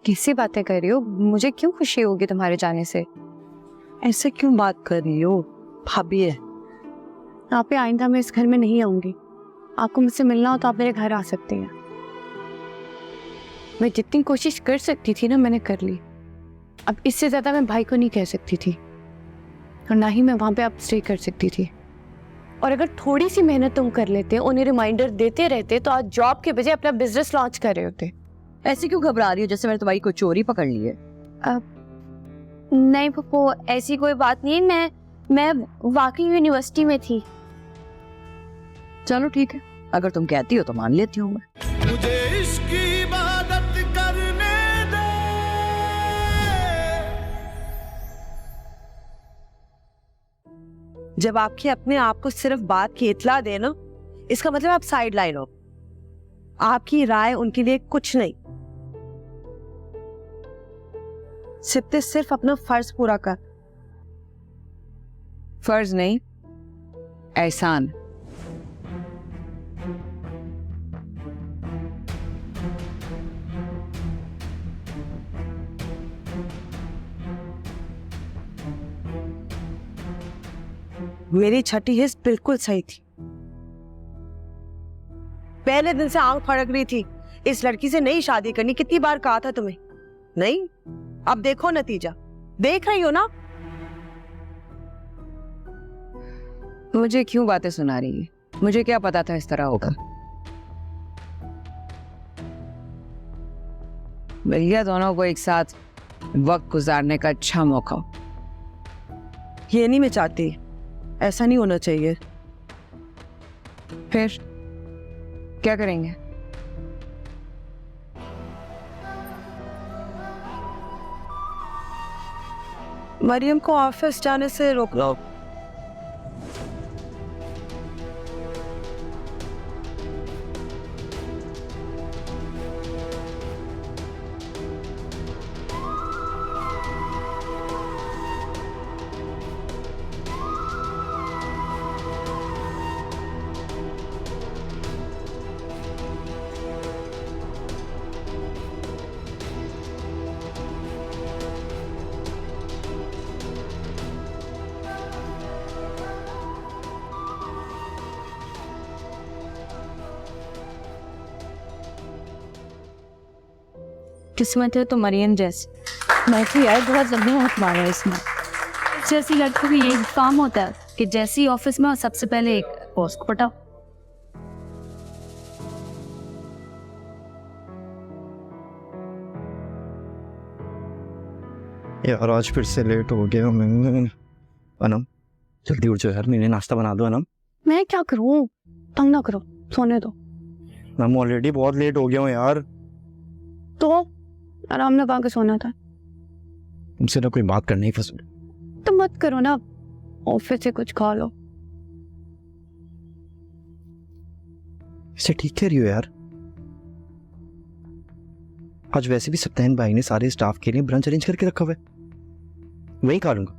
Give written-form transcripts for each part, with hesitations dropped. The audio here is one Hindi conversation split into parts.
कैसी बातें कर रही हो? मुझे क्यों खुशी होगी तुम्हारे जाने से? ऐसे क्यों बात कर रही हो? भाभी है। आप ही आइंदा मैं इस घर में नहीं आऊंगी। आपको मुझसे मिलना हो तो आप मेरे घर आ सकते हैं। मैं जितनी कोशिश कर सकती थी ना मैंने कर ली। अब इससे ज्यादा मैं भाई को नहीं कह सकती थी और ना ही मैं वहां पे अब स्टे कर सकती थी। और अगर थोड़ी सी मेहनत तुम कर लेते, उन्हें रिमाइंडर देते रहते तो आज जॉब के बजाय अपना बिजनेस लॉन्च कर रहे होते। ऐसे क्यों घबरा रही हो जैसे मैंने तुम्हारी कोई चोरी पकड़ ली है? नहीं पप्पू, ऐसी कोई बात नहीं। मैं वाकई यूनिवर्सिटी में थी। चलो ठीक है, अगर तुम कहती हो तो मान लेती हूँ मैं। मुझे इश्क की इबादत करने दे। जब आपके अपने आप को सिर्फ बात की इतला दे ना, इसका मतलब आप साइड लाइन हो। आपकी राय उनके लिए कुछ नहीं। सिर्फ अपना फर्ज पूरा कर। फर्ज नहीं, एहसान। मेरी छठी हिस्स बिल्कुल सही थी। पहले दिन से आंख फड़क रही थी, इस लड़की से नहीं शादी करनी। कितनी बार कहा था तुम्हें? नहीं, अब देखो नतीजा। देख रही हो ना? मुझे क्यों बातें सुना रही है? मुझे क्या पता था इस तरह होगा। मिल गया दोनों को एक साथ वक्त गुजारने का अच्छा मौका। ये नहीं मैं चाहती, ऐसा नहीं होना चाहिए। फिर क्या करेंगे? मरियम को ऑफिस जाने से रोक लो। किस्मत है तो मरियम जैसी। मैं तो यार बहुत लंबी हाथ मारा है इसमें। जैसी लड़कों को यही काम होता है कि जैसी ऑफिस में सबसे पहले एक बॉस को पटाओ। यार आज फिर से लेट हो गया मैं। अनम जल्दी उठ जाओ यार, मैंने नाश्ता बना दो। अनम मैं क्या करूं? तंग ना करो, सोने दो। मैं ऑलरेडी बहुत लेट हो गया हूँ यार। तो आराम ने कहा कि सोना था। तुमसे ना कोई बात करनी ही फंस। तो मत करो ना, ऑफिस से कुछ खा लो। इसे ठीक कह रही हो यार। आज वैसे भी सप्ताहन भाई ने सारे स्टाफ के लिए ब्रंच अरेंज करके रखा हुआ है, वहीं खा लूंगा।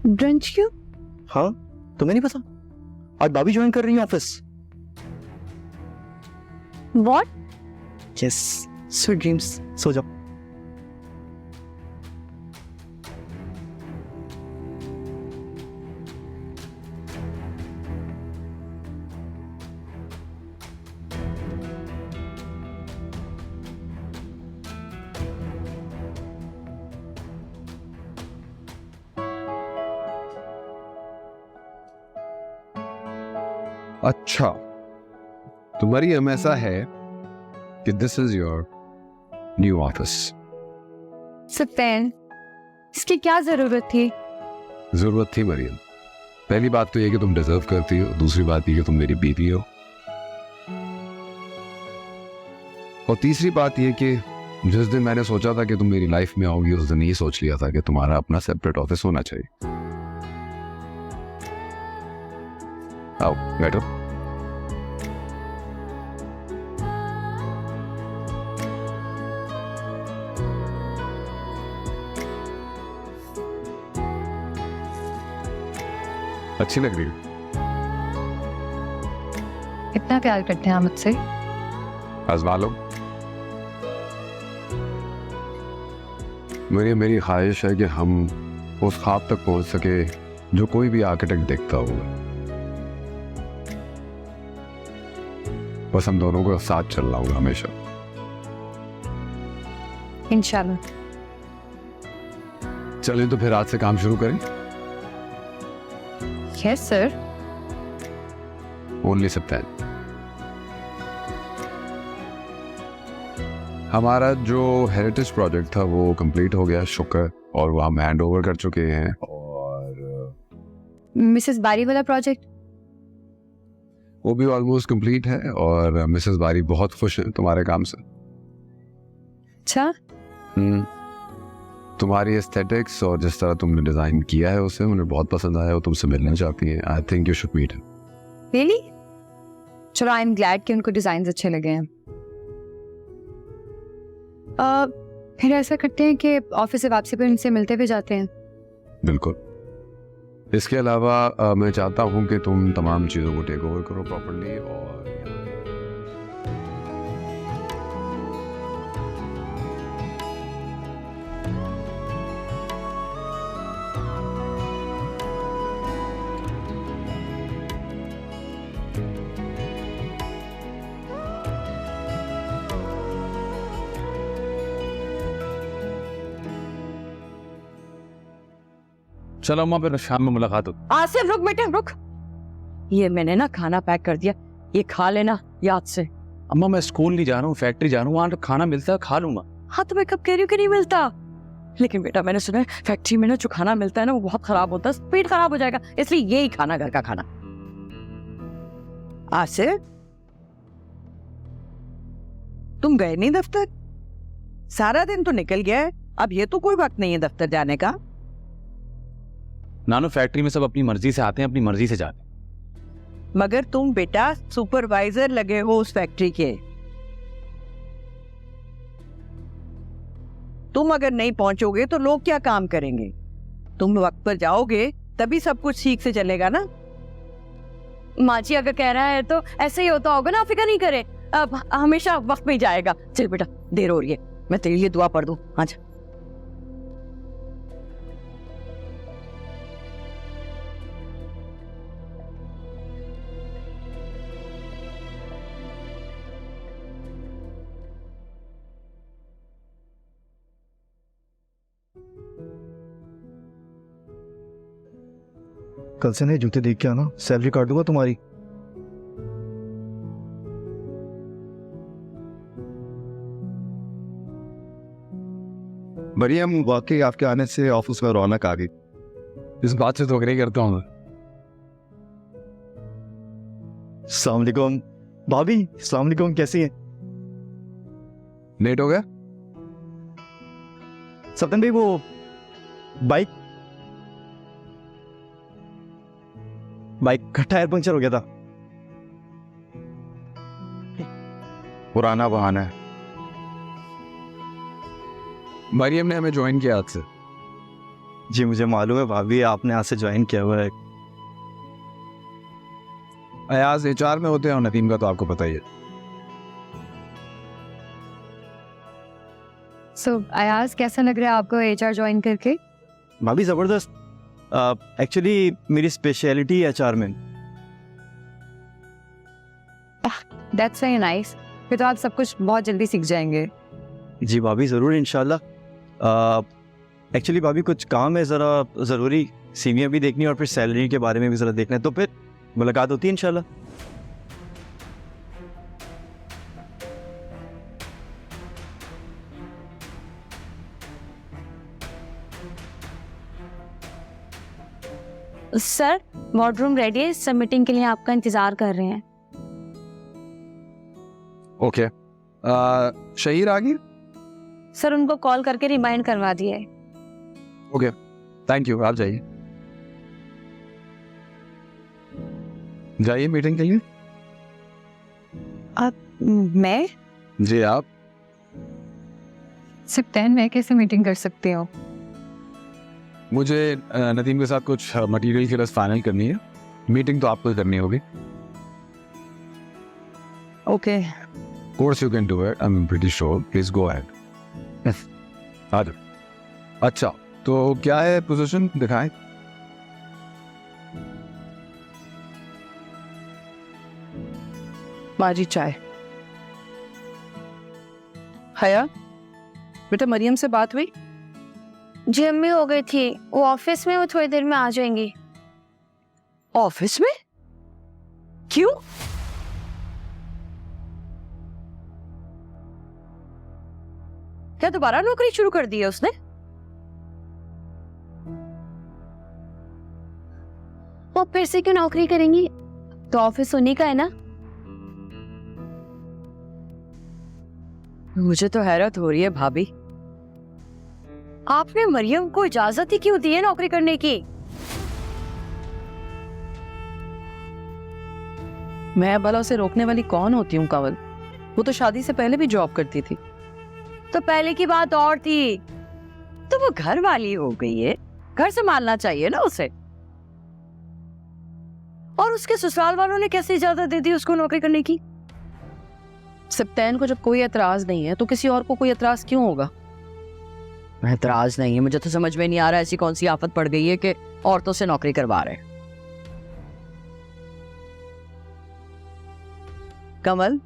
ब्रंच क्यों? हाँ, तुम्हें नहीं पता? आज भाभी ज्वाइन कर रही है office. What? Yes, sweet dreams. सो जाओ। अच्छा, तो मरियम ऐसा है कि this is your new office. सप्ताहन, इसकी क्या जरूरत थी? जरूरत थी मरियम। पहली बात तो ये कि तुम डिजर्व करती हो, दूसरी बात ये कि तुम मेरी बीवी हो, और तीसरी बात ये कि जिस दिन मैंने सोचा था कि तुम मेरी लाइफ में आओगी उस दिन ये सोच लिया था कि तुम्हारा अपना सेपरेट ऑफिस होना चाहिए। आओ बैठो। अच्छी लग रही है। इतना प्यार करते हैं आप मुझसे? आजमा लो। मेरी ख्वाहिश है कि हम उस ख्वाब तक पहुंच सके जो कोई भी आर्किटेक्ट देखता होगा। बस हम दोनों को साथ चलना होगा हमेशा। इंशाल्लाह। चलिए तो फिर आज से काम शुरू करें। Yes sir. ओनली सप्ताह। हमारा जो हेरिटेज प्रोजेक्ट था वो कंप्लीट हो गया, शुक्र, और वो हम हैंड ओवर कर चुके हैं। और मिसेस बारी वाला प्रोजेक्ट? वो भी ऑलमोस्ट कंप्लीट है और मिसेस बारी बहुत खुश है तुम्हारे काम से। अच्छा। तुम्हारी एस्थेटिक्स और जिस तरह तुमने डिजाइन किया है उसे उन्हें बहुत पसंद आया और तुमसे मिलना चाहती हैं। I think you should meet him. Really? चलो, आई एम ग्लैड कि उनको डिजाइन अच्छे लगे हैं। फिर ऐसा करते हैं कि ऑफिस से वापसी पर उनसे मिलते हुए जाते हैं। बिल्कुल। इसके अलावा मैं चाहता हूं कि तुम तमाम चीज़ों को टेक ओवर करो प्रॉपर्ली। और चलो अम्मा, फिर शाम में मुलाकात हो। आसिफ रुक बेटा रुक, ये मैंने ना खाना पैक कर दिया, ये खा लेना याद से। अम्मा मैं स्कूल नहीं जा रहा हूँ, फैक्ट्री जा रहा हूँ, वहाँ खाना मिलता है, खा लूंगा। हाँ तो मैं कब कह रही हूँ कि नहीं मिलता, लेकिन बेटा मैंने सुना है फैक्ट्री में ना जो खाना मिलता है ना वो बहुत खराब होता है, पेट खराब हो जाएगा, इसलिए यही खाना, घर का खाना। आसिफ तुम गए नहीं दफ्तर? सारा दिन तो निकल गया है, अब ये तो कोई वक्त नहीं है दफ्तर जाने का। नानू फैक्ट्री में सब अपनी मर्जी से आते हैं, अपनी मर्जी से जाते हैं। मगर तुम बेटा सुपरवाइजर लगे हो उस फैक्ट्री के, तुम अगर नहीं पहुंचोगे तो लोग क्या काम करेंगे? तुम वक्त पर जाओगे तभी सब कुछ ठीक से चलेगा ना। माँ जी अगर कह रहा है तो ऐसे ही होता होगा ना, फिक्र नहीं करे, अब हमेशा वक्त में ही जाएगा। चल बेटा देर हो रही है, मैं तेरे लिए दुआ पढ़ दूं। अच्छा कल से नए जूते देख के आना, सैलरी काट दूंगा तुम्हारी। मरियम, वाकई आपके आने से ऑफिस में रौनक आ गई। इस बात से तो अग्री करता हूँ। अस्सलाम वालेकुम भाभी। अस्सलाम वालेकुम, कैसी हैं? लेट हो गया? सपन भाई वो बाइक का टायर पंक्चर हो गया था। पुराना बहाना है। मरियम ने हमें ज्वाइन किया आज से। जी मुझे मालूम है भाभी, आपने आज से ज्वाइन किया हुआ है। अयाज HR में होते हैं और नदीम का तो आपको पता ही है। सो अयाज, कैसा लग रहा है आपको HR ज्वाइन करके? भाभी जबरदस्त। एक्चुअली मेरी स्पेशलिटी HR में। That's very nice. फिर तो आप सब कुछ बहुत जल्दी सीख जाएंगे। जी भाभी ज़रूर इंशाल्लाह। एक्चुअली भाभी कुछ काम है ज़रा ज़रूरी, सीनियर भी देखनी और फिर सैलरी के बारे में भी ज़रा देखना है, तो फिर मुलाकात होती है इंशाल्लाह। सर वार्डरूम रेडी है, सब मीटिंग के लिए आपका इंतजार कर रहे हैं। ओके। शहीर आ गई? सर उनको कॉल करके रिमाइंड करवा दिया है। Okay, thank you. आप जाइए मीटिंग के लिए। मैं जी आप। सिर्फ 10 मैं कैसे मीटिंग कर सकती हूँ? मुझे नदीम के साथ कुछ मटेरियल की लिस्ट फाइनल करनी है, मीटिंग तो आपको करनी होगी। Okay. Course you can do it, I am pretty sure. Please go ahead. आ जाओ। अच्छा, तो क्या है पोजीशन, दिखाएं। माँ जी चाय। हया, बेटा मरियम से बात हुई? जी अम्मी हो गई थी, वो ऑफिस में, वो थोड़ी देर में आ जाएंगी। ऑफिस में? क्यों? क्या दोबारा नौकरी शुरू कर दी है उसने? वो फिर से क्यों नौकरी करेंगी? तो ऑफिस उन्हीं का है ना। मुझे तो हैरत हो रही है भाभी, आपने मरियम को इजाजत ही क्यों दी है नौकरी करने की? मैं भला उसे रोकने वाली कौन होती हूँ कंवल? वो तो शादी से पहले भी जॉब करती थी। तो पहले की बात और थी, तो वो घर वाली हो गई है, घर संभालना चाहिए ना उसे। और उसके ससुराल वालों ने कैसे इजाजत दे दी उसको नौकरी करने की? सप्तैन को जब कोई एतराज नहीं है तो किसी और को कोई एतराज क्यों होगा? एतराज नहीं है, मुझे तो समझ में नहीं आ रहा ऐसी कौन सी आफत पड़ गई है कि औरतों से नौकरी करवा रहे हैं। कमल,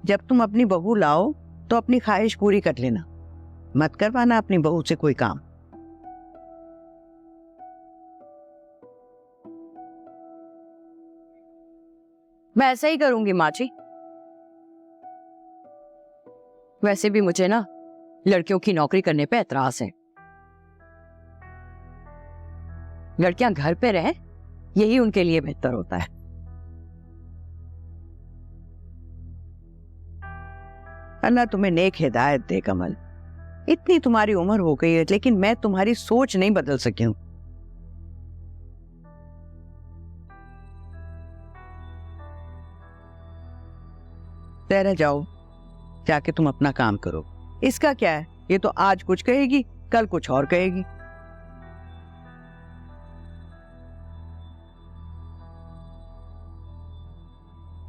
जब तुम अपनी बहू लाओ तो अपनी ख्वाहिश पूरी कर लेना, मत करवाना अपनी बहू से कोई काम। मैं ऐसा ही करूंगी माँ जी। वैसे भी मुझे ना लड़कियों की नौकरी करने पे एतराज है। लड़कियां घर पे रहें, यही उनके लिए बेहतर होता है। अल्लाह तुम्हें नेक हिदायत दे कमल। इतनी तुम्हारी उम्र हो गई है, लेकिन मैं तुम्हारी सोच नहीं बदल सकी हूं। ठहर जाओ, जाके तुम अपना काम करो। इसका क्या है, ये तो आज कुछ कहेगी, कल कुछ और कहेगी।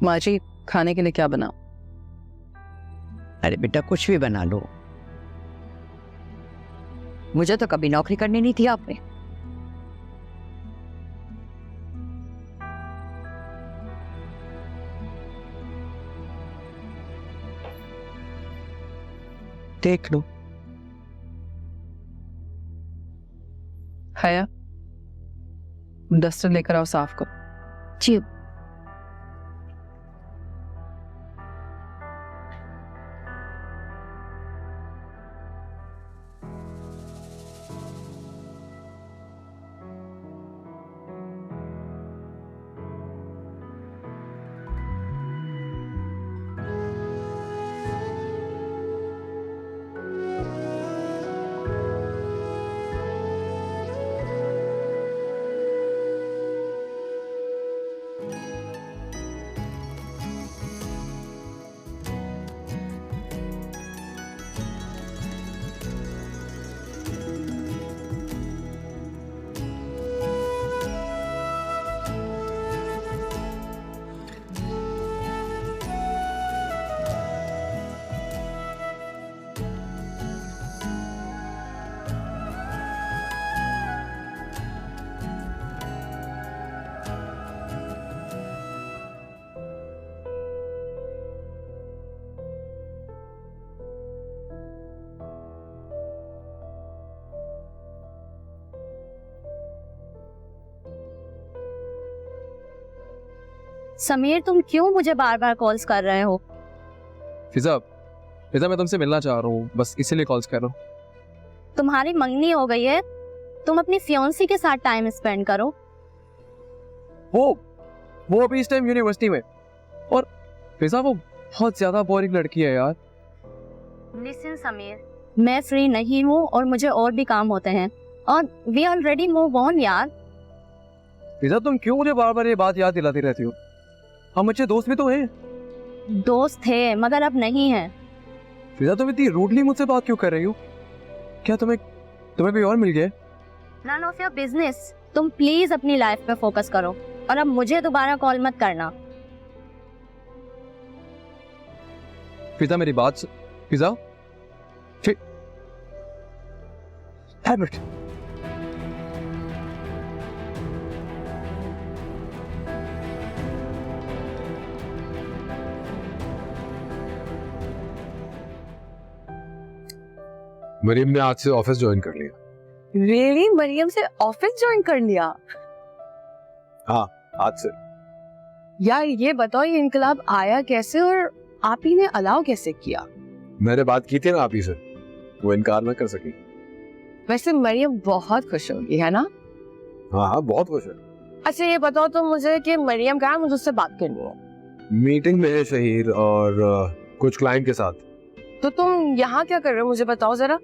माँ जी खाने के लिए क्या बनाऊं? अरे बेटा कुछ भी बना लो, मुझे तो कभी नौकरी करनी नहीं थी आपने। देख लो। हया, डस्टर लेकर आओ, साफ करो। जी। समीर, तुम क्यों मुझे बार बार कॉल्स कर रहे हो? फिजा, फिजा मैं तुमसे मिलना चाह रहा हूँ, बस इसीलिए कॉल्स कर रहा हूँ। तुम्हारी मंगनी हो गई है, तुम अपनी फियांसी के साथ टाइम स्पेंड करो। वो अभी इस टाइम यूनिवर्सिटी में, और फिजा वो बहुत ज्यादा बोरिंग लड़की है यार। लिसन समीर, मैं फ्री नहीं हूँ और मुझे और भी काम होते हैं, और वी ऑलरेडी मूव ऑन यार। फिजा तुम क्यों मुझे बार बार ये बात याद दिलाती रहती हो? हम अच्छे दोस्त भी तो हैं। दोस्त थे मगर अब नहीं है। फिजा तुम इतनी रूडली मुझसे बात क्यों कर रही हो? क्या तुम्हें कोई और मिल गया? None of your business. तुम प्लीज अपनी लाइफ पे फोकस करो और अब मुझे दोबारा कॉल मत करना। फिजा मेरी बात फिजा Damn it. मरीम ने आज से ऑफिस ज्वाइन कर लिया। रियली? मरियम से ऑफिस ज्वाइन कर लिया? आज से। यार ये बताओ, ये इनकलाब आया कैसे और आप ही ने अलाउ कैसे किया? मैंने बात की थी ना आप ही से, वो इनकार ना कर सकी। वैसे मरियम बहुत खुश होगी, है ना? हाँ बहुत खुश है। अच्छा ये बताओ तो मुझे कि मरियम कहाँ है, मुझे उससे बात करनी है। मीटिंग में है शहीर और कुछ क्लाइंट के साथ। तो तुम यहाँ क्या कर रहे हो, मुझे बताओ जरा।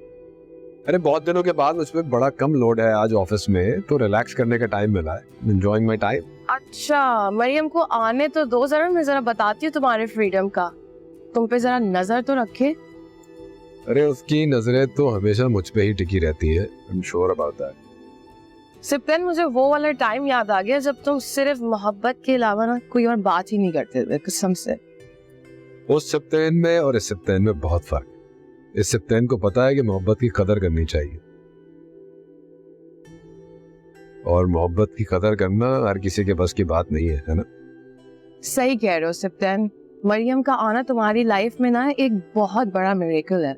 अरे बहुत दिनों के बाद मुझ पे बड़ा कम लोड है आज ऑफिस में, तो रिलैक्स करने का टाइम मिला है। Enjoying my time. अच्छा मरियम को आने तो दो जरा, मैं जरा बताती हूँ तुम्हारे फ्रीडम का। तुम पे जरा नजर तो रखे। अरे उसकी नजरें तो हमेशा मुझ पे ही टिकी रहती है। I am sure about that. सिप्तन मुझे वो वाला टाइम याद आ गया जब तुम सिर्फ मोहब्बत के अलावा ना कोई और बात ही नहीं करते थे, कसम से। उस सिप्तैन में और इस सिप्तैन में बहुत फर्क है। इस सिप्तैन को पता है कि मोहब्बत की कदर करनी चाहिए, और मोहब्बत की कदर करना हर किसी के बस की बात नहीं है ना? सही कह रहे हो सिप्तन। मरियम का आना तुम्हारी लाइफ में ना एक बहुत बड़ा मिरेकल है,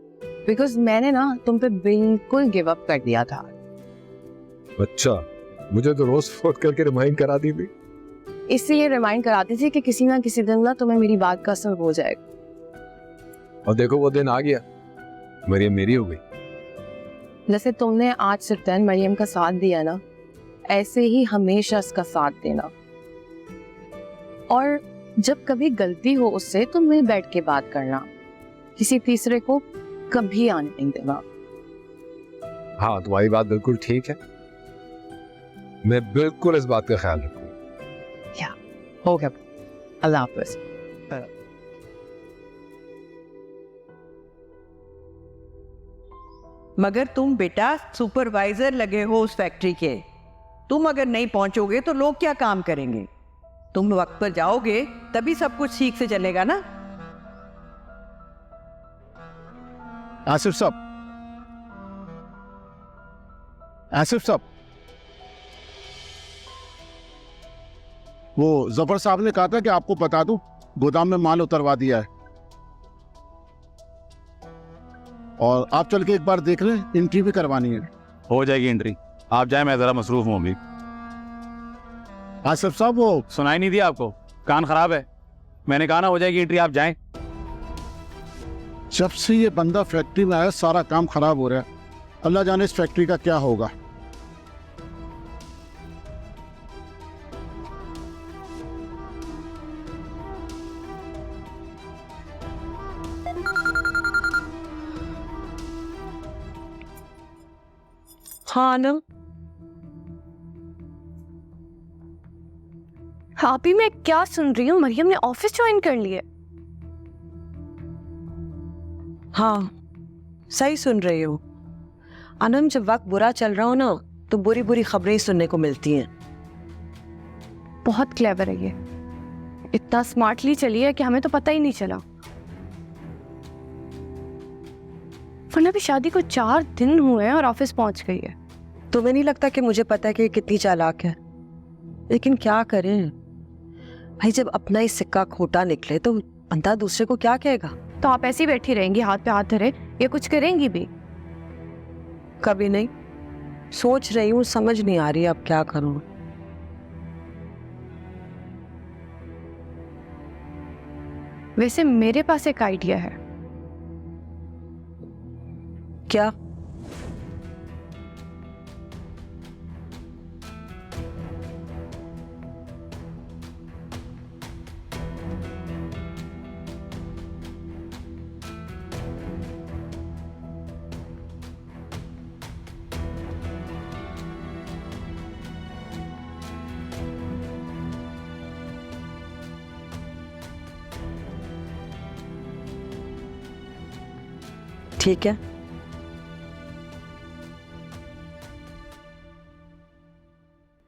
बिकॉज मैंने ना तुम पे बिल्कुल गिव अप कर दिया था। अच्छा, मुझे तो रोज फोन करके रिमाइंड करा दी थी। इसलिए रिमाइंड कराती थी कि किसी ना किसी दिन ना तुम्हें मेरी बात का असर हो जाएगा। और देखो वो दिन आ गया, मरियम मेरी हो गई। जैसे तुमने आज सिप्तन मरियम का साथ दिया ना, ऐसे ही हमेशा उसका साथ देना। और जब कभी गलती हो उससे तो मिल बैठ के बात करना, किसी तीसरे को कभी आने नहीं देना। हाँ तुम्हारी बात बिल्कुल ठीक है, मैं बिल्कुल इस बात का ख्याल रखूंगा। हो गया, अल्लाह हाफिज। मगर तुम बेटा सुपरवाइजर लगे हो उस फैक्ट्री के, तुम अगर नहीं पहुंचोगे तो लोग क्या काम करेंगे? तुम वक्त पर जाओगे तभी सब कुछ ठीक से चलेगा ना। आसिफ साहब, आसिफ साहब, वो जफर साहब ने कहा था कि आपको बता दूं, गोदाम में माल उतरवा दिया है, और आप चल के एक बार देख लें, एंट्री भी करवानी है। हो जाएगी एंट्री, आप जाएं, मैं जरा मसरूफ हूं अभी। आसिफ साहब, वो सुनाई नहीं दिया आपको? कान खराब है? मैंने कहा ना हो जाएगी एंट्री, आप जाएं। जब से ये बंदा फैक्ट्री में आया सारा काम खराब हो रहा है। अल्लाह जाने इस फैक्ट्री का क्या होगा। हाँ ना, अभी मैं क्या सुन रही हूँ, मरियम ने ऑफिस ज्वाइन कर लिया। हाँ सही सुन रही हो। अनम, जब वक्त बुरा चल रहा हो ना तो बुरी बुरी खबरें ही सुनने को मिलती हैं। बहुत क्लेवर है ये, इतना स्मार्टली चली है कि हमें तो पता ही नहीं चला। वरना भी शादी को 4 दिन हुए हैं और ऑफिस पहुंच गई है। तुम्हें नहीं लगता कि मुझे पता है कि ये कितनी चालाक है? लेकिन क्या करें भाई, जब अपना ही सिक्का खोटा निकले तो बंदा दूसरे को क्या कहेगा। तो आप ऐसी बैठी रहेंगी हाथ पे हाथ धरे, ये कुछ करेंगी भी? कभी नहीं। सोच रही हूँ, समझ नहीं आ रही अब क्या करूँ। वैसे मेरे पास एक आइडिया है। क्या? ठीक है,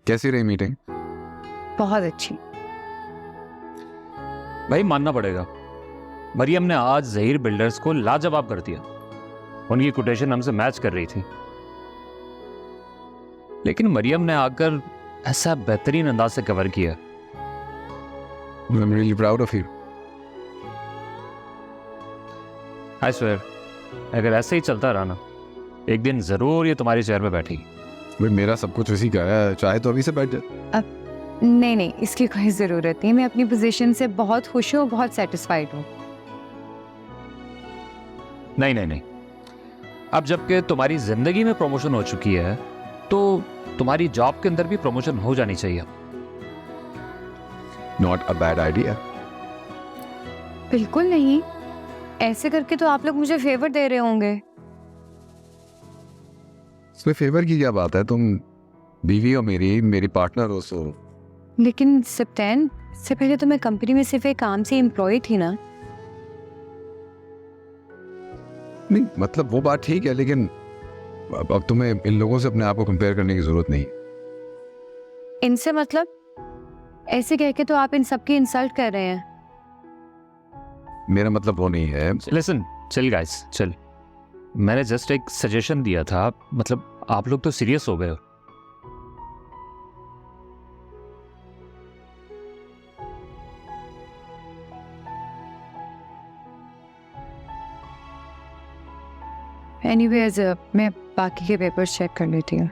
कैसी रही मीटिंग? बहुत अच्छी। भाई मानना पड़ेगा, मरियम ने आज जहीर बिल्डर्स को लाजवाब कर दिया। उनकी कोटेशन हमसे मैच कर रही थी। लेकिन मरियम ने आकर ऐसा बेहतरीन अंदाज से कवर किया। I'm really proud of you. I swear, अगर ऐसे ही चलता रहा ना, एक दिन जरूर ये तुम्हारी चेयर पे बैठेगी। भाई मेरा सब कुछ उसी का है, चाहे तो अभी से बैठ जाए। नहीं नहीं, इसकी कोई ज़रूरत नहीं। मैं अपनी पोजीशन से बहुत खुश हूँ, बहुत सेटिस्फाइड हूँ। नहीं नहीं नहीं, अब जबकि तुम्हारी जिंदगी में प्रमोशन हो चुकी है तो तुम्हारी जॉब के अंदर भी प्रमोशन हो जानी चाहिए। Not a bad idea. बिल्कुल नहीं, ऐसे करके तो आप लोग मुझे फेवर दे रहे होंगे। इसमें फेवर की क्या बात है? तुम बीवी हो मेरी पार्टनर हो, सो लेकिन सप्तान, इससे पहले तो मैं कंपनी में सिर्फ एक काम से एम्प्लॉय थी ना। नहीं मतलब वो बात ठीक है, लेकिन अब तुम्हें इन लोगों से अपने आप को कंपेयर करने की जरूरत नहीं। इनसे मतलब? ऐसे कह के तो आप इन सबकी इंसल्ट कर रहे हैं। मेरा मतलब वो नहीं है। लिसन, चल गाइस, चल। मैंने जस्ट एक सजेशन दिया था, मतलब आप लोग तो सीरियस हो गए हो। एनीवेज, मैं बाकी के पेपर्स चेक कर लेती हूँ।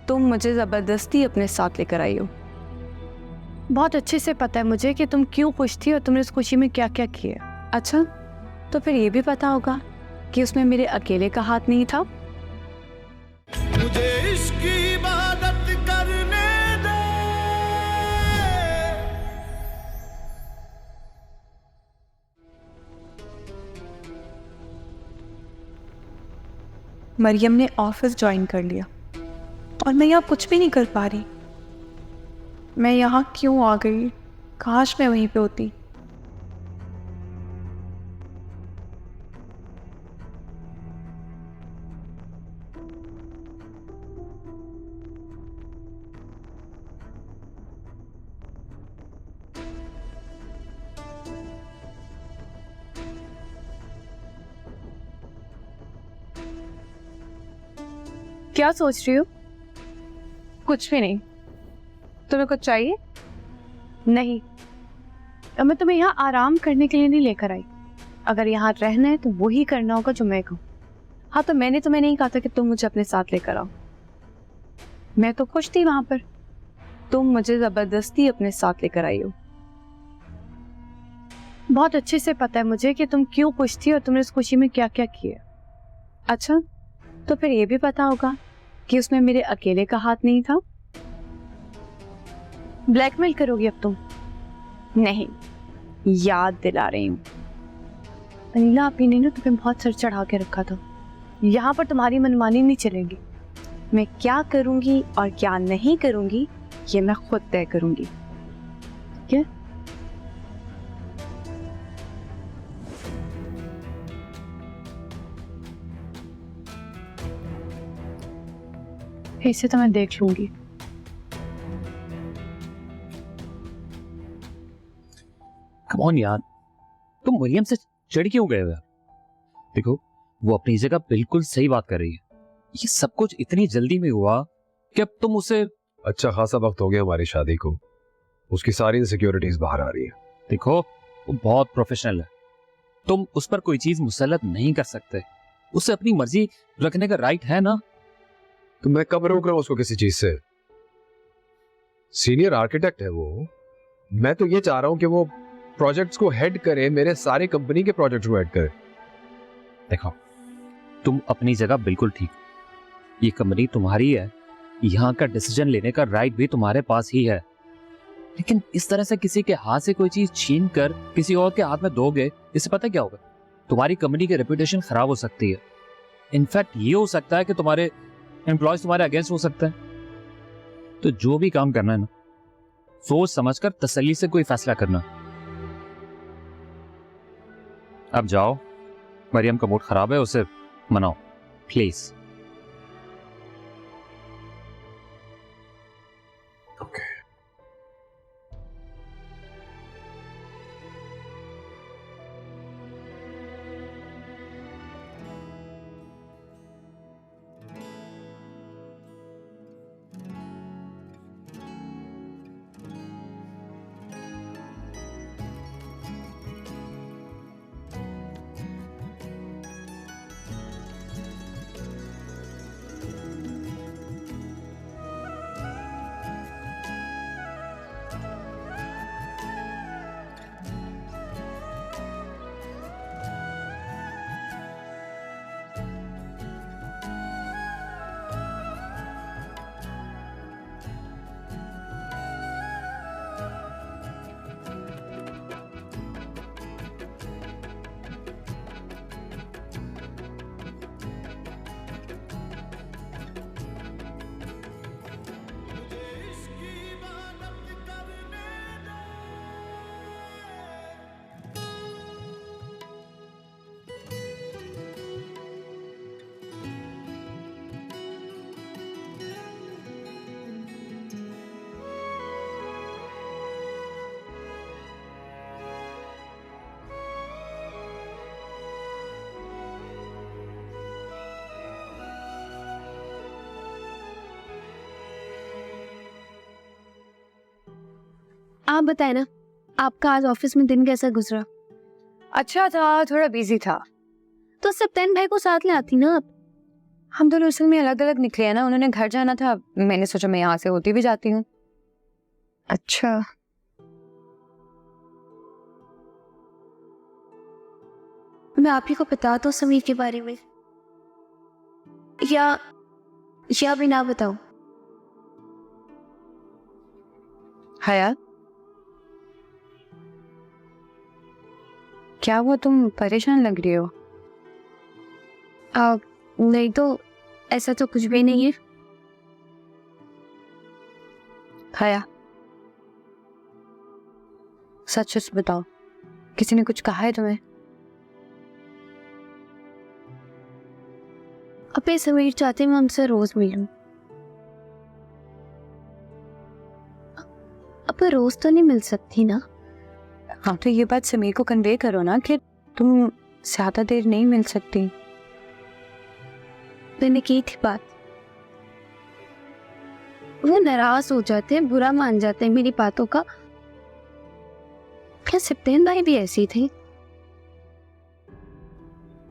तुम मुझे जबरदस्ती अपने साथ लेकर आई हो। बहुत अच्छे से पता है मुझे कि तुम क्यों खुश थी और तुमने उस खुशी में क्या क्या किया। अच्छा, तो फिर ये भी पता होगा कि उसमें मेरे अकेले का हाथ नहीं था। मुझे इश्क की इबादत करने दे। मरियम ने ऑफिस ज्वाइन कर लिया और मैं यहाँ कुछ भी नहीं कर पा रही। मैं यहाँ क्यों आ गई? काश मैं वहीं पे होती। क्या सोच रही हो? कुछ भी नहीं। तुम्हें कुछ चाहिए? नहीं, अब मैं तुम्हें यहाँ आराम करने के लिए नहीं लेकर आई। अगर यहाँ रहना है तो वही करना होगा जो मैं कहूँ। हाँ, तो मैंने तुम्हें नहीं कहा था कि तुम मुझे अपने साथ लेकर आओ। मैं तो खुश थी वहां पर, तुम मुझे जबरदस्ती अपने साथ लेकर आई हो। बहुत अच्छे से पता है मुझे कि तुम क्यों खुश थी और तुमने उस खुशी में क्या क्या किया। अच्छा, तो फिर ये भी पता होगा कि उसमें मेरे अकेले का हाथ नहीं था। ब्लैकमेल करोगी अब तुम? नहीं, याद दिला रही हूँ। अनिला आपी ने ना तुम्हें बहुत सर चढ़ा के रखा था। यहाँ पर तुम्हारी मनमानी नहीं चलेगी। मैं क्या करूंगी और क्या नहीं करूंगी ये मैं खुद तय करूंगी। ठीक है? इसे तो मैं देख लूंगी। कम ऑन यार, तुम मरियम से चिढ़ क्यों गए हो यार? देखो, वो अपनी जगह बिल्कुल सही बात कर रही है। ये सब कुछ इतनी जल्दी में हुआ कि अब तुम उसे। अच्छा खासा वक्त हो गया हमारी शादी को, उसकी सारी इनसिक्योरिटीज बाहर आ रही है। देखो, वो बहुत प्रोफेशनल है, तुम उस पर कोई चीज मुसल्लत नहीं कर सकते। उसे अपनी मर्जी रखने का राइट है ना। तो मैं कब रोक रहा हूं उसको किसी चीज से? सीनियर आर्किटेक्ट है वो। मैं तो ये चाह रहा हूं कि वो प्रोजेक्ट्स को हेड करे, मेरे सारे कंपनी के प्रोजेक्ट्स को हेड करे। देखो, तुम अपनी जगह बिल्कुल ठीक, ये कंपनी तुम्हारी है, यहाँ का डिसीजन लेने का राइट भी तुम्हारे पास ही है। लेकिन इस तरह से किसी के हाथ से कोई चीज छीन कर किसी और के हाथ में दोगे, इससे पता क्या होगा? तुम्हारी कंपनी की रेपुटेशन खराब हो सकती है। इनफैक्ट ये हो सकता है कि तुम्हारे एम्प्लॉयज तुम्हारे अगेंस्ट हो सकते हैं। तो जो भी काम करना है ना, सोच समझकर तसल्ली से कोई फैसला करना। अब जाओ, मरियम का मूड खराब है, उसे मनाओ प्लीज। ओके। आप बताएं ना, आपका आज ऑफिस में दिन कैसा गुजरा? अच्छा था, थोड़ा बिजी था। तो सप्तान भाई को साथ ले आती ना आप। हम दोनों असल में अलग अलग निकले हैं ना, उन्होंने घर जाना था, मैंने सोचा मैं यहाँ से होती भी जाती हूँ। अच्छा, मैं आप ही को बता दूं समीर के बारे में, या भी ना बताऊं? हया, क्या हुआ, तुम परेशान लग रही हो? नहीं तो, ऐसा तो कुछ भी नहीं है। हया, सच सच बताओ, किसी ने कुछ कहा है तुम्हें? अबे समीर चाहते मैं उनसे रोज मिलूं। अब रोज तो नहीं मिल सकती ना। हाँ, तो ये बात समीर को कन्वे करो ना कि तुम ज्यादा देर नहीं मिल सकती। मैंने की थी बात, वो नाराज हो जाते हैं, बुरा मान जाते हैं मेरी बातों का। क्या सप्तान भाई भी ऐसी थी?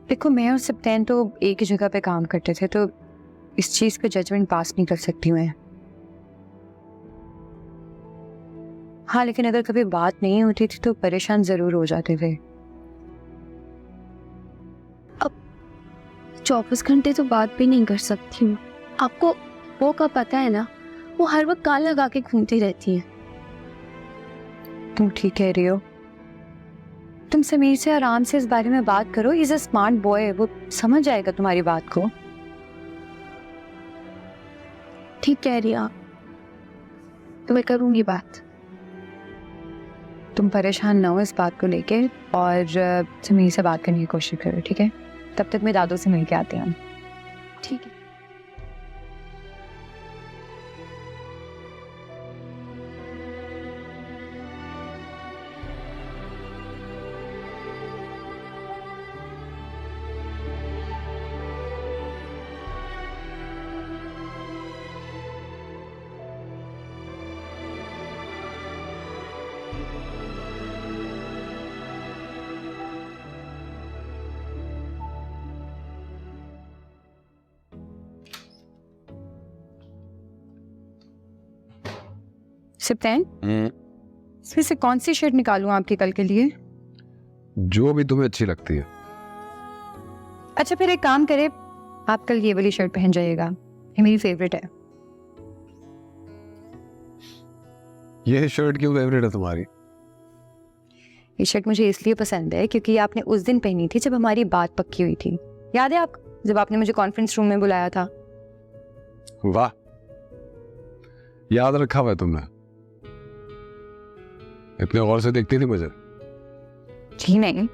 देखो, मैं और सप्तान तो एक ही जगह पे काम करते थे, तो इस चीज पे जजमेंट पास नहीं कर सकती मैं। हाँ, लेकिन अगर कभी बात नहीं होती थी तो परेशान जरूर हो जाते थे। 24 घंटे तो बात भी नहीं कर सकती हूँ। आपको वो का पता है ना, वो हर वक्त कान लगा के घूमती रहती है। तुम ठीक कह रही हो। तुम समीर से आराम से इस बारे में बात करो, इज अ स्मार्ट बॉय, वो समझ जाएगा तुम्हारी बात को। ठीक कह रही आप, तो मैं करूंगी बात। तुम परेशान ना हो इस बात को लेके, और समीर से बात करने की कोशिश करो, ठीक है? तब तक मैं दादू से मिल के आती हूँ। ठीक है। सप्तान, इसमें से कौन सी शर्ट निकालूं आपके कल के लिए? जो भी तुम्हें अच्छी लगती है। अच्छा, फिर एक काम करे, आप कल ये वाली शर्ट पहन जाइएगा, ये मेरी फेवरेट है। ये शर्ट क्यों फेवरेट है तुम्हारी? ये शर्ट मुझे इसलिए पसंद है क्योंकि आपने उस दिन पहनी थी जब हमारी बात पक्की हुई थी। याद है आपको, जब आपने मुझे कॉन्फ्रेंस रूम में बुलाया था? वाह, याद रखा हुआ है तुमने। इतने गौर से देखती थी मुझे? जी नहीं।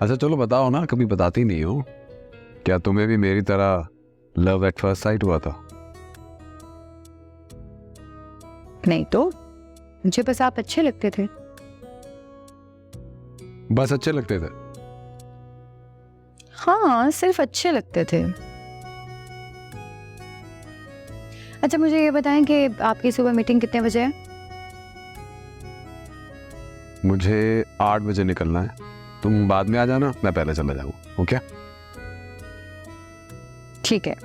अच्छा चलो बताओ ना, कभी बताती नहीं हो। क्या तुम्हें भी मेरी तरह लव एट फर्स्ट साइट हुआ था? नहीं तो, मुझे बस आप अच्छे लगते थे। बस अच्छे लगते थे? हाँ, सिर्फ अच्छे लगते थे। अच्छा, मुझे ये बताएं कि आपकी सुबह मीटिंग कितने बजे है? मुझे 8 बजे निकलना है। तुम बाद में आ जाना, मैं पहले चला जाऊंगा। ओके? ठीक है।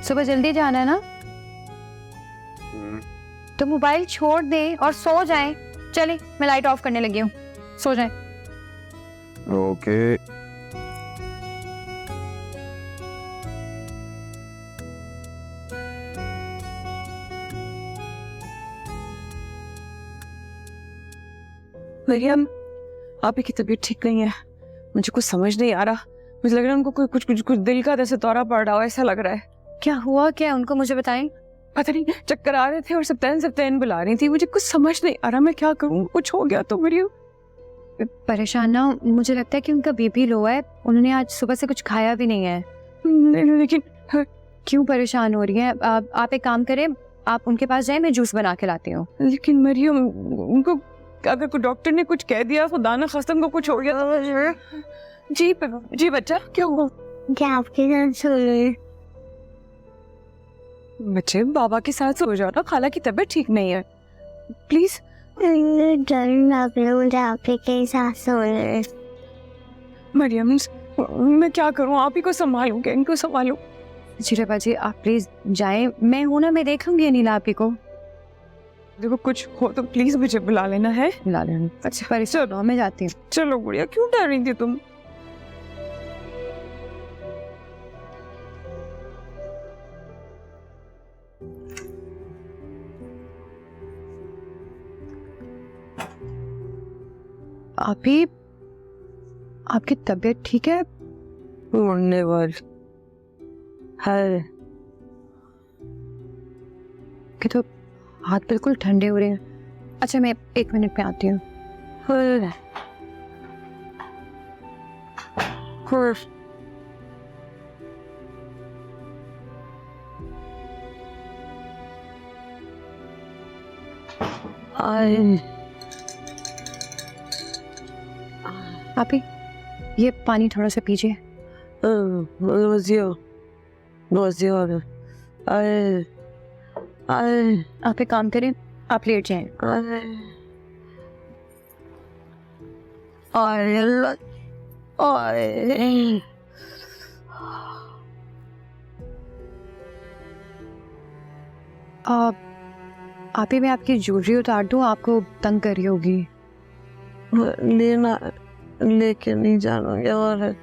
सुबह जल्दी जाना है ना? तो मोबाइल छोड़ दे और सो जाएं। चलिए, मैं लाइट ऑफ करने लगी हूँ, सो जाएं। ओके। मरियम, आप ही की तबीयत ठीक नहीं है। मुझे कुछ समझ नहीं आ रहा। मुझे लग रहा है उनको कोई कुछ दिल का जैसे दौरा पड़ रहा हो, ऐसा लग रहा है। क्या हुआ, क्या उनको मुझे बताएं। पता नहीं, चक्कर आ रहे थे और सप्तान बुला रही थी। मुझे कुछ समझ नहीं आ रहा, मैं क्या करूं? कुछ हो गया तो मरियम। परेशान ना, मुझे लगता है कि उनका बीपी लो है। उन्होंने आज सुबह से कुछ खाया भी नहीं है। नहीं, लेकिन क्यों परेशान हो रही हैं? आप एक काम करें, आप उनके पास जाएं, मैं जूस बना के लाती हूँ। लेकिन मरियम, उनको अगर कोई डॉक्टर ने कुछ कह दिया, खुदा ना खस्तम को कुछ हो गया। जी बच्चा, क्या हुआ? क्या आपके घर चल रही? बच्चे बाबा के साथ सो जाओ ना, खाला की तबीयत ठीक नहीं है, प्लीज। मुझे आपके के साथ सोने। मरियम मैं क्या करूं, आप ही को संभालूंगी, इनको संभालूं। चिरपा जी आप प्लीज जाएं, मैं हूं ना, मैं देख लूंगी अनिला आप ही को। देखो कुछ हो तो प्लीज मुझे बुला लेना है। बुला लेना। अच्छा परेशान हो, मैं जाती हूँ। चलो गुड़िया, क्यों डर रही थी तुम? आप ही, आपकी तबीयत ठीक है? मुड़ने वाली है कि तो हाथ बिल्कुल ठंडे हो रहे हैं। अच्छा मैं 1 मिनट में आती हूँ। आप ही ये पानी थोड़ा सा पीजिए। आप एक काम करें, आप लेट जाएं। आप ही मैं आपकी ज्वेलरी उतार दूं, आपको तंग कर रही होगी। लेना लेके नहीं जाना और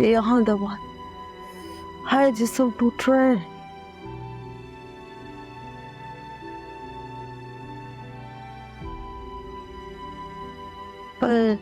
यहाँ दबा है जिसम टूट रहे। पर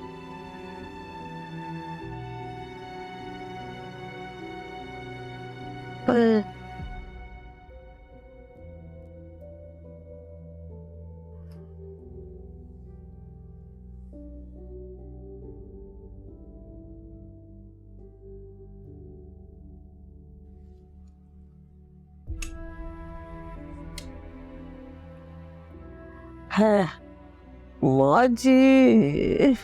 है माँ जी,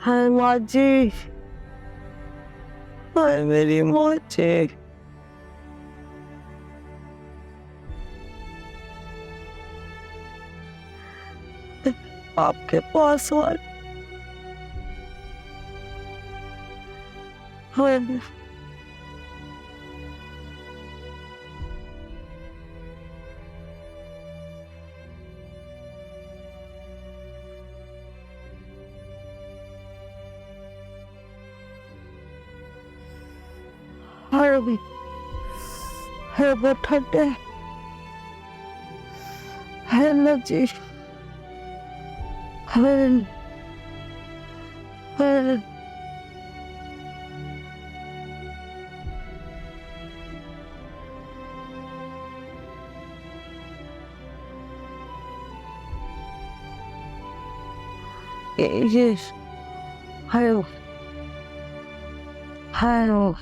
है माँ जी, है मेरी माँ जी। आपके पास और है वो ठंडे है लजी है Yes. Hello. Hello.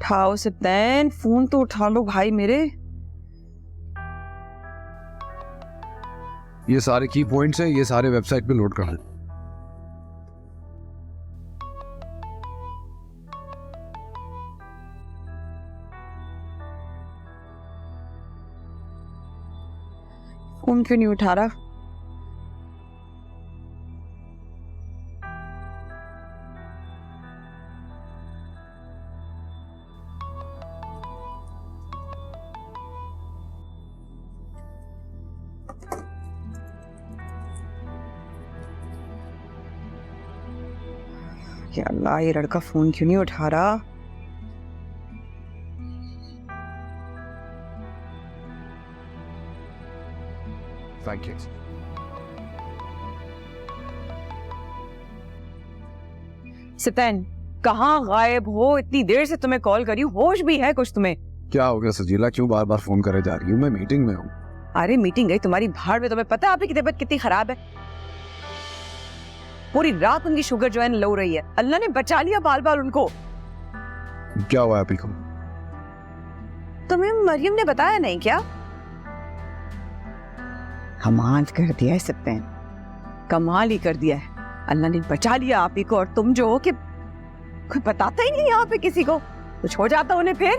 उठाओ सिप्तैन, फोन तो उठा लो भाई मेरे। ये सारे की पॉइंट्स हैं, ये सारे वेबसाइट पे लोड कर लें। फोन क्यों नहीं उठा रहा? या अल्लाह, ये लड़का फोन क्यों नहीं उठा रहा? Thank you. सिप्तैन, कहाँ गायब हो? इतनी देर से तुम्हें कॉल करी, होश भी है कुछ तुम्हें? क्या हो गया सजीला, क्यों बार बार फोन करे जा रही हूँ? मैं मीटिंग में हूँ। अरे मीटिंग गई तुम्हारी भाड़ में, तुम्हें पता है आपकी तबीयत कितनी खराब है? पूरी रात उनकी शुगर जो है लो रही है। अल्लाह ने बचा लिया बाल बाल उनको। क्या हुआ अभी को? तुम्हें मरियम ने बताया नहीं क्या? कमाल कर दिया है सिप्तैन, कमाल ही कर दिया है। अल्लाह ने बचा लिया आप ही को, और तुम जो हो कि कोई बताता ही नहीं यहाँ पे किसी को। कुछ हो जाता उन्हें फिर।